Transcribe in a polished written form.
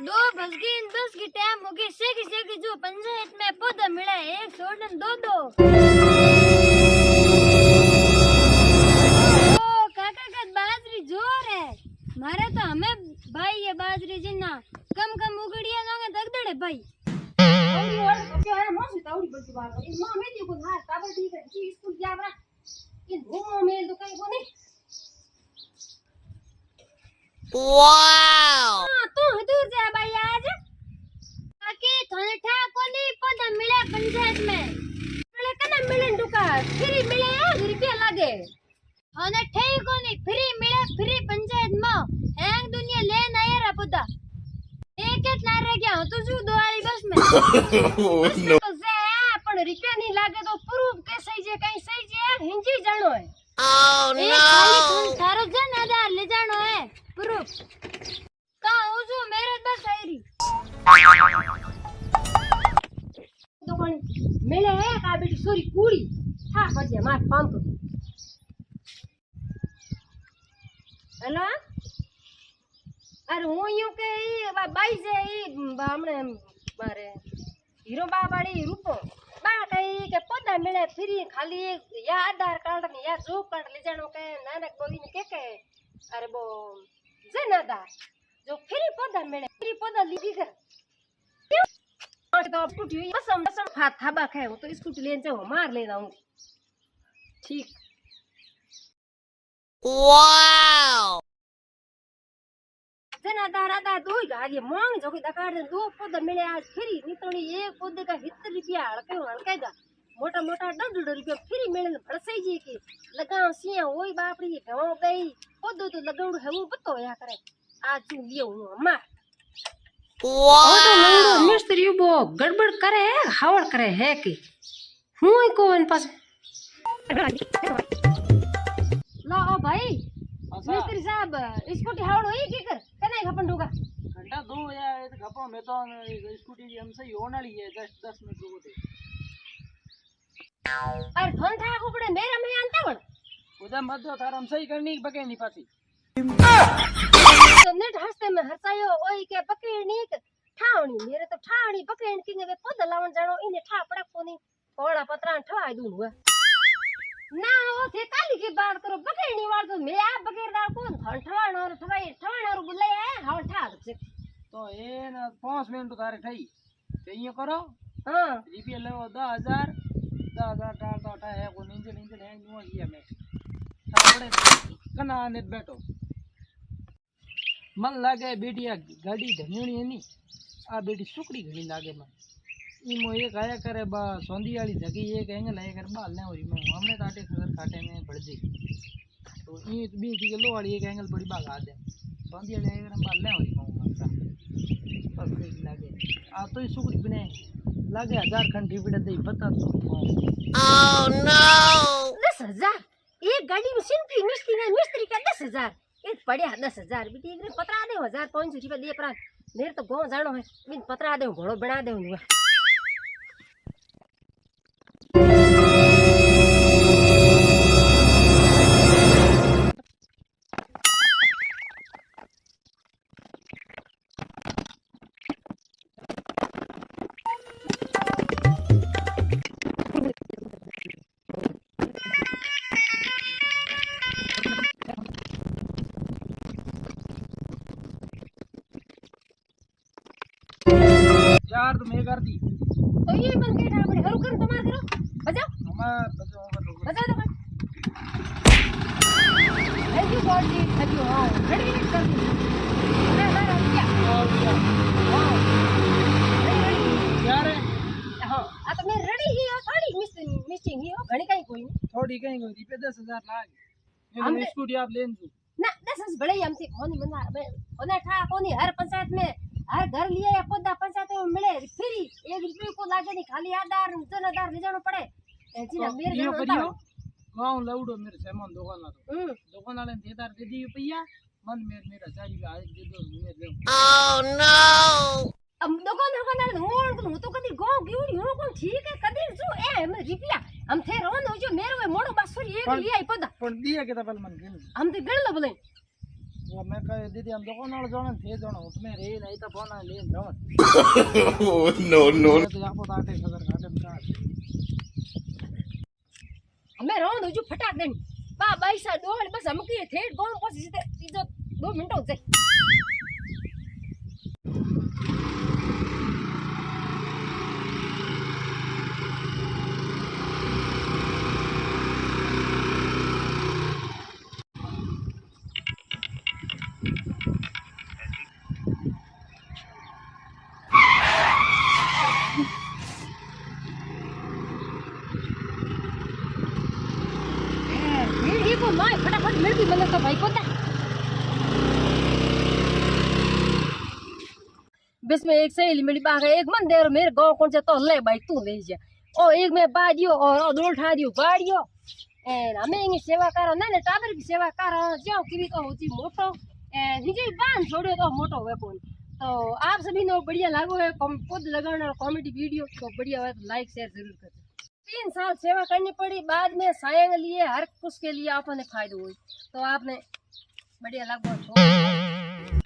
दो बज गई 10 की टाइम हो गई सेगी जो पंचायत में पौधा मिला है एक छोड़न दो दो ओ काका का बाजरी जोर है मारे तो हमें भाई ये बाजरी जिन्ना कम उगड़िया ना दगदड़े भाई और क्या है मौसी ताऊड़ी बड़ी बात है मां में दी को हां काबर ठीक है कि स्कूल जा बरा इन घूमो में तो कहीं को नहीं वाओ तू दूर जा भाई आज आके थाने ठा कोनी पौधा मिला पंचायत में मिले कना मिलन दुका फ्री मिले 1 रुपया लागे थाने ठई कोनी फ्री मिले फ्री पंचायत में एक दुनिया लेन आया रा पौधा एक ला रह गया तो जू दो वाली बस में नो तो जे पण रुपया नहीं लागे तो प्रूफ के सही जे कहीं सही जे हिंजी जानो है ओह नो नो थारो जन आधार ले जानो है प्रूफ का उजो मेरे बस आईरी तो कोन मिले है का बेटी सोरी कूड़ी था पड़िया मार पंप हेलो अरे हूं यूं के बाई से हमने मारे हीरो बाबाड़ी रूपो बा कई के पौधा मिले फ्री खाली या आधार कार्ड ने या जॉब कार्ड ले जानो के नानक बोली ने के अरे वो जनादा जो फ्री पौधा मिले फ्री पौधा लीधी कर क्यों तो टूटी बसम हाथ थाबा खाए वो तो स्कूटी लेन जाओ मार लेना हूं ठीक वाओ जनादा रादा दो गाड़ी मांग जो की दकार दो पौधा मिले आज फ्री नितणी एक पौधे का 70 रुपया हड़केगा मोटा मोटा 10 रुपया फ्री मिले भड़सई जी की लगाव सिया ओई बापड़ी गांव गई पौधो तो लगाउड़ है वो पतो या करे आज तू लियो हूं मार वाओ मिस्त्री वो गड़बड़ करे हावड़ करे है कि हूं को इन पास लो ओ भाई मिस्त्री साहब स्कूटी हावड़ होई की कर कने खपन डूगा घंटा दो या खपो मैं तो स्कूटी हम सही होने वाली है 10 मिनट रुको थे अरे फोन था उपड़े मेरा में आंता वण उधर मत दो थार हम सही करनी बके नहीं पाती तो नेट हंसते में हंसायो ओई के पकड़नी ठावणी मेरे तो ठावणी पकड़न की ने पौधा लावन जानो इने ठा पड़क कोनी कोड़ा पत्रा ठवाई दूं हुआ ना वो थे काली की बात करो पकड़नी वाल तो मैं आप बकेरदार कौन थन ठवाणो और ठवाणो और बुले है हाव ठा से तो ए ना 5 मिनट थारे ठई ते ये करो हां रुपया लेवो 10000 टार तो उठा है को इंजन है नो लिया मैं थारे कना ने बैठो मन लागे बेटिया गाड़ी धनियोनी है नी आ बेटी सुकड़ी घड़ी लागे मन इमो एक आया करे बा सोंदी वाली जगह एक एंगल आया कर बाल ने होरी में हमने काटे खबर काटे में बढ़ जी तो ये बी की लो वाली एक एंगल बड़ी बात आ दे सोंदी वाली आया कर बाल ने होरी में माता बस ठीक लागे आ तो सुकड़ी बने लागे 1000 खंड टिपड़ दे पता तो ओह नो 10000 एक गाड़ी में सिंपली मिस्त्री का 10000 एक पड़े 10000 बेटी एक पतरा दे 1500 रुपया दे पर मेरे तो गांव जानो है बिन पतरा दे घोड़ो बना दे हुआ यार तो मैं कर दी तो ये बंद के ठाड़ हरु कर तुम्हारा करो बजाओ हमार बजो बजा दो thank you God ji thank you हां रेडी कर दी ना क्या हां यार हां आ तो मैं रेडी ही हो थोड़ी मिसिंग ही हो घणी कहीं कोई नहीं थोड़ी कहीं कोई पे 10000 लाग हम मैं स्कूटी आप लेन दू ना 10 बड़े हमसे मोनी मना होने ठा कोनी हर पंचायत में हर घर लिए या पौधा पंचायत में मिले फ्री 1 रुपये को लागे नहीं खाली आधार जनाधार ले जाना पड़े जीना मेरे ये घर करियो गांव लौड़ो मेरे सामान दुकान वाला हम्म दुकान वाले ने देदार दे दी भैया मन मेरा 1000 रुपया आज दे दो मैं ले ओह नो अब दुकान हूं तो कदी गो गिवड़ी हूं कोन ठीक है कदी जो ए हम रुपया हम थे रोन हो जो मेरे मोड़ो बासुरी एक लिया पौधा पण दिया के तपल मन गेल हम तो गण लो बोले वो मैं कह दीदी हम दुकान वाले जाने थे जाना उसमें रे नहीं तो फोन ले जाओ No, no. तो आपको ताटे खबर घाटे में का અમે રોંદ હજુ ફટાક દે બા બાઈસા ડોળ બસ અમકી થેટ ગોમ પછી સીધે ઈજો 2 મિનિટો જાય ये को माय फटाफट मिल भी मतलब तो भाई को था बस में एक सहेली मेरी बाग है एक मंदिर मेरे गांव कौन से तो ले भाई तू ले जा ओ एक में बाडियो और दो उठा दियो बाडियो एंड हमें इनकी सेवा करो ना ने टाबर की सेवा करो जो की तो होती मोटो एंड निजे बांध छोड़ो तो मोटो है कौन तो आप सभी को बढ़िया लागो है खुद लगाना और कॉमेडी वीडियो तो बढ़िया है तो लाइक शेयर जरूर करना 3 साल सेवा करनी पड़ी बाद में सायंग लिए हर कुछ के लिए आपने फायदा हुई तो आपने बढ़िया लागो